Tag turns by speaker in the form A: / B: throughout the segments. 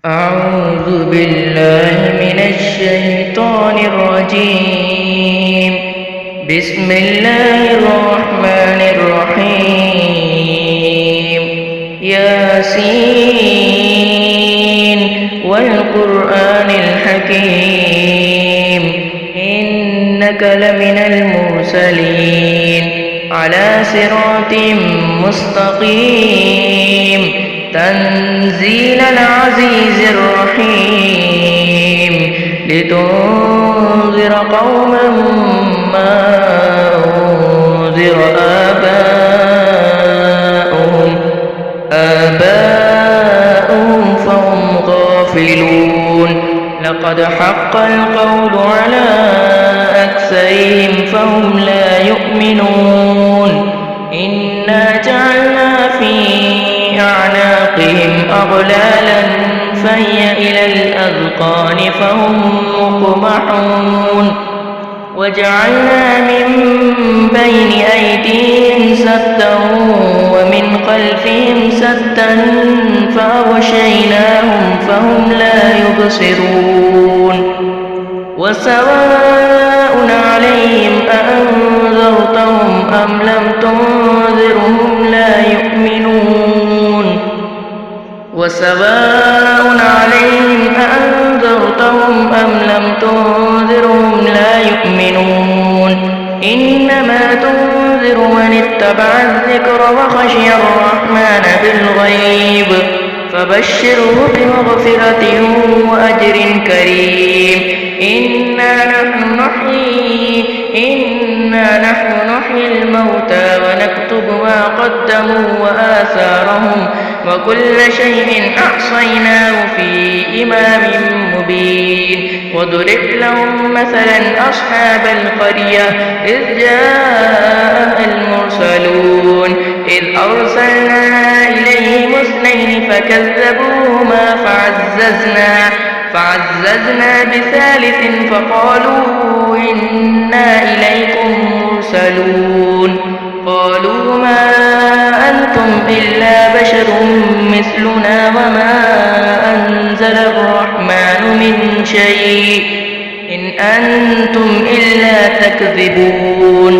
A: أعوذ بالله من الشيطان الرجيم. بسم الله الرحمن الرحيم. ياسين والقرآن الحكيم إنك لمن المرسلين على صراط مستقيم تنزيل العزيز الرحيم لتنذر قوما ما أنذر آباؤهم فهم غافلون. لقد حق القول على أكثرهم فهم لا يؤمنون. إنا جعلنا في أعناقهم أغلالا فهي إلى الأذقان فهم مقمحون. وجعلنا من بين أيديهم سدا ومن خلفهم سدا فأغشيناهم فهم لا يبصرون. وسواء عليهم أأنذرتهم أم لم تنذرهم لا يؤمنون. وسواء عليهم أأنذرتهم أم لم تنذرهم لا يؤمنون. إنما تنذر من اتبع الذكر وخشي الرحمن بالغيب فبشره بمغفرة وأجر كريم. إنا نحن نحيي الموتى ونكتب ما قدموا وآثارهم وكل شيء أحصيناه في إمام مبين. واضرب لهم مثلا أصحاب القرية إذ جاء المرسلون إذ أرسلنا إليهم اثنين فكذبوهما فعززنا بثالث فقالوا إنا إليكم مرسلون. قالوا ما أنتم إلا بشر مثلنا وما أنزل الرحمن من شيء إن أنتم إلا تكذبون.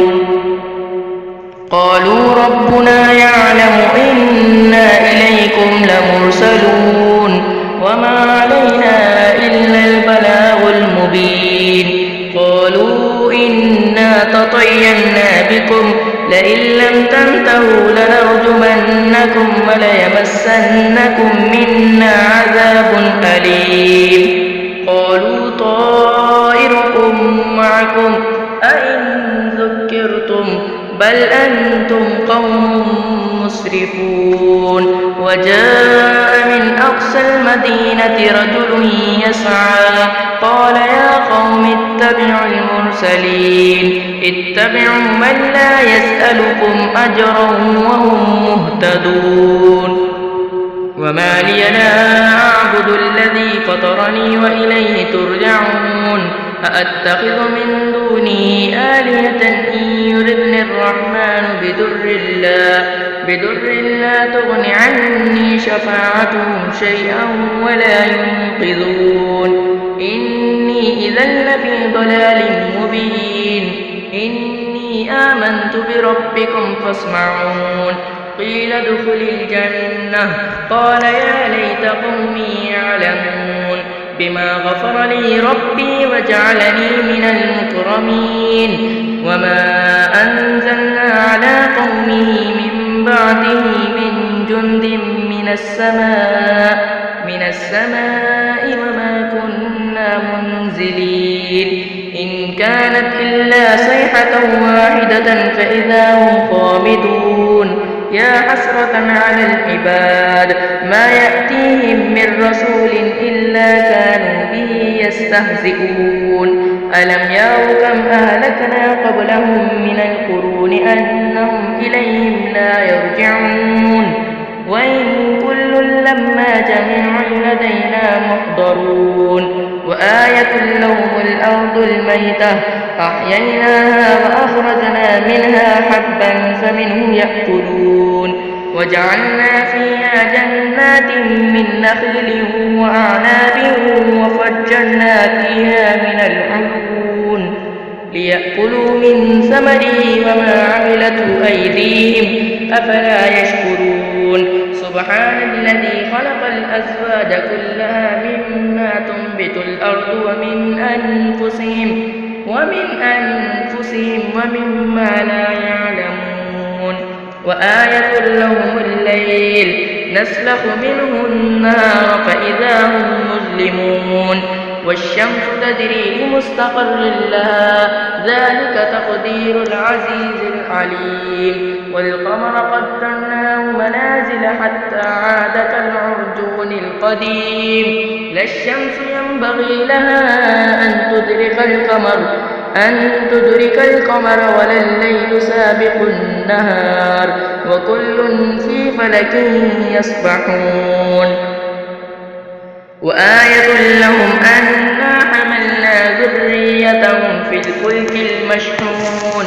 A: قالوا ربنا يعلم إنا إليكم لمرسلون وما علينا إلا البلاغ المبين. قالوا إنا تطيرنا بكم لئن لم تنتهوا لنرجمنكم وليمسنكم منا عذاب أليم. قالوا طائركم معكم أئن ذكرتم بل أنتم قوم مسرفون. وجاء من أقصى المدينة رجل يسعى قال يا قوم اتبعوا المرسلين اتبعوا من لا يسألكم أجرا وهم مهتدون. وما لي لا أعبد الذي فطرني وإليه ترجعون. أأتخذ من دونه آلهة إن يردن الرحمن بضر لا تغن عني شفاعتهم شيئا ولا ينقذون. إني إذا لفي ضلال مبين. إني آمنت بربكم فاسمعون. قيل ادخل الجنة قال يا ليت قومي يعلمون بما غفر لي ربي وجعلني من المكرمين. وما أنزلنا على قومه من بعده من جند من السماء وما كنا منزلين. إن كانت إلا صيحة واحدة فإذا هم خامدون. يا حسرة على العباد ما يأتيهم من رسول إلا كانوا به يستهزئون. ألم يروا كم أهلكنا قبلهم من القرون أنهم إليهم لا يرجعون. وإن كل لما جميع لدينا محضرون. وآية لهم الأرض الميتة أحييناها وأخرجنا منها حبا فمنه يأكلون. وجعلنا فيها جنات من نخل وأعناب ليأكلوا من ثمره وما عملته أيديهم أفلا يشكرون سبحان الذي خلق الأزواج كلها مما تنبت الأرض ومن أنفسهم ومما لا يعلمون وآية لهم الليل نسلخ منه النار فإذا هم مظلمون والشمس تجري لمستقر لها ذلك تقدير العزيز العليم والقمر قدرناه منازل حتى عاد كالعرجون القديم لا الشمس ينبغي لها أن تدرك القمر ولا الليل سابق النهار وكل في فلك يسبحون وآية لهم أنا حملنا ذريتهم في الفلك المشحون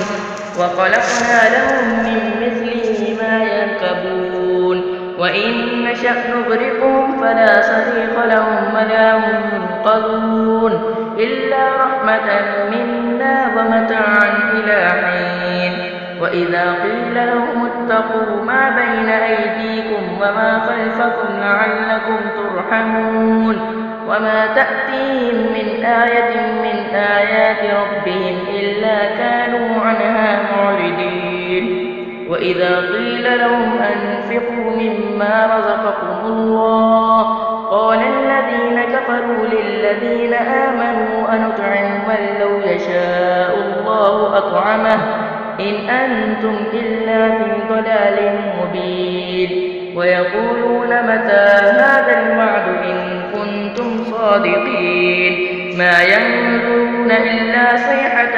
A: وخلقنا لهم من مثله ما يركبون وإن نشأ نغرقهم فلا صريخ لهم ولا هم ينقذون إلا رحمة منا ومتاعا إلى حين وإذا قيل لهم اتقوا ما بين أيديكم وما خلفكم لعلكم ترحمون وما تأتيهم من آية من آيات ربهم إلا كانوا عنها معرضين وإذا قيل لهم أنفقوا مما رزقكم الله قال الذين كفروا للذين آمنوا أنطعم من لو يشاء الله أطعمه إن أنتم إلا في ضلال مبين ويقولون متى هذا الوعد إن كنتم صادقين ما ينظرون إلا صيحة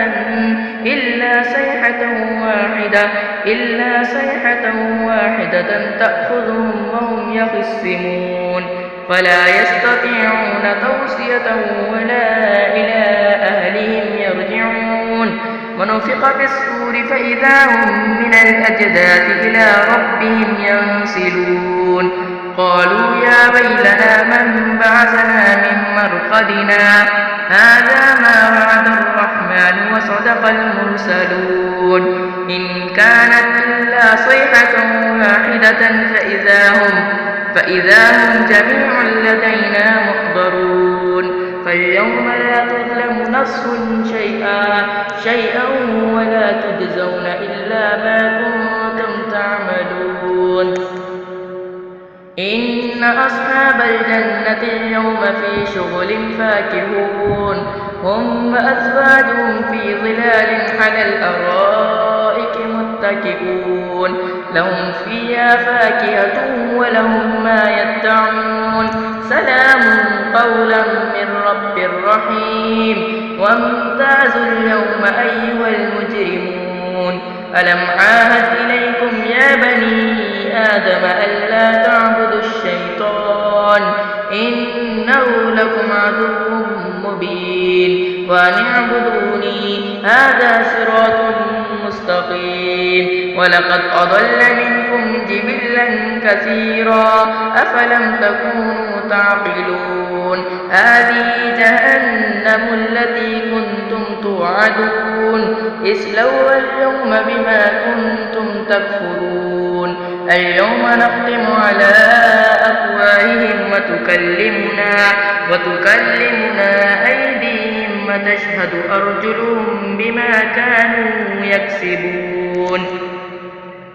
A: واحدة تأخذهم وهم يخصمون فلا يستطيعون توصية ولا إلى أهلهم يرجعون ونفخ في الصور فإذا هم من الأجداث إلى ربهم ينسلون قالوا يا ويلنا من بعثنا من مرقدنا هذا ما وعد الرحمن وصدق المرسلون إن كانت إلا صيحة واحدة فإذا هم جميع لدينا محضرون فاليوم لا تظلم نفس شيئا ولا تجزون إلا ما كنتم تعملون إن أصحاب الجنة اليوم في شغل فاكهون هم وأزواجهم في ظلال على الأرائك متكئون لهم فيها فاكهة ولهم ما يدعون سلام قولا من رب رحيم وامتازوا اليوم أيها المجرمون ألم عاهد إليكم يا بني آدم ألا تعبدوا الشيطان إنه لكم عدو مبين وأن اعبدوني هذا صراط مستقيم ولقد أضل منكم جبلا كثيرا أفلم تكونوا تعقلون هذه جهنم التي كنتم توعدون اصلوها اليوم بما كنتم تكفرون اليوم نختم على أفواههم وتكلمنا أيديهم وتشهد أرجلهم بما كانوا يكسبون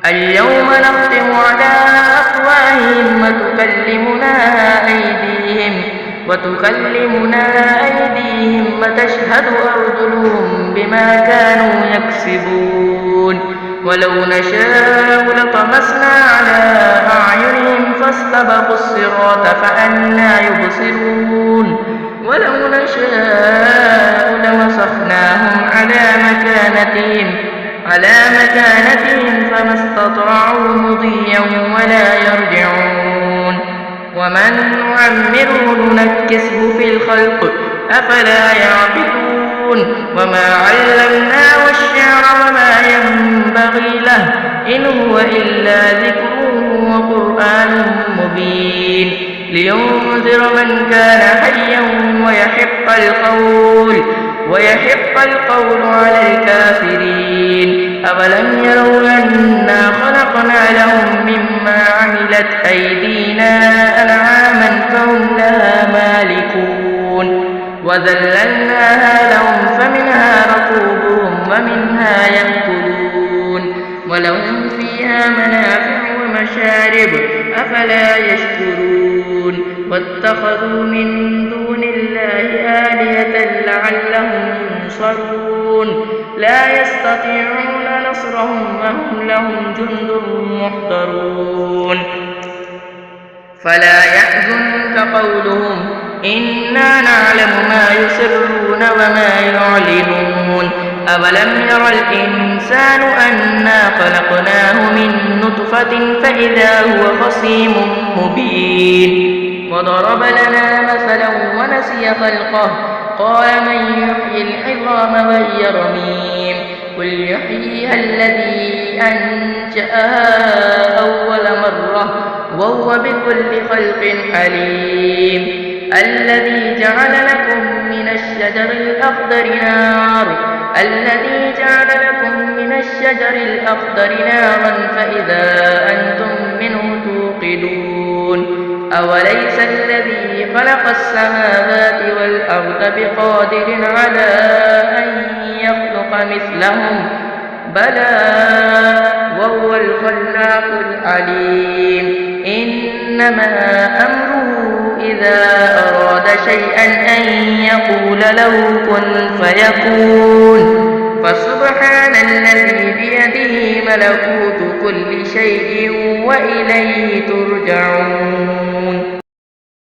A: اليوم نختم على أفواههم وتكلمنا أيديهم وتشهد أرجلهم بما كانوا يكسبون ولو نشاء لطمسنا على أعينهم فاستبقوا الصراط فأنى يبصرون ولو نشاء لمسخناهم على مكانتهم فما استطاعوا مضيا ولا يرجعون ومن نعمره ننكسه في الخلق أفلا يعقلون وما علمناه الشعر وما ينبغي له إن هو إلا ذكر وقرآن مبين لينذر من كان حيا ويحق القول على الكافرين أولم يروا أنا خلقنا لهم مما عملت أيدينا أنعاما فهم لها مالكون وذللناها لهم فمنها ركوبهم ومنها يأكلون ولهم فيها منافع ومشارب أفلا يشكرون واتخذوا من دون الله آلهة لعلهم ينصرون لا يستطيعون نصرهم وهم لهم جند محضرون فلا يحزنك قولهم إنا نعلم ما يسرون وما يعلنون أولم ير الإنسان أنا خلقناه من نطفة فإذا هو خصيم مبين وضرب لنا مثلا ونسي خلقه قال من يحيي العظام وهي رميم قل يحييها الذي أنشأها أول مرة وهو بكل خلق عليم الذي جعل لكم من الشجر الأخضر نارا فإذا أنتم منه توقدون أوليس الذي خلق السماوات والأرض بقادر على أن يخلق مثلهم بلى وهو الخلاق العليم إنما أمره إذا أراد شيئا أن يقول له كن فيكون فسبحان الذي بيده ملكوت كل شيء وإليه ترجعون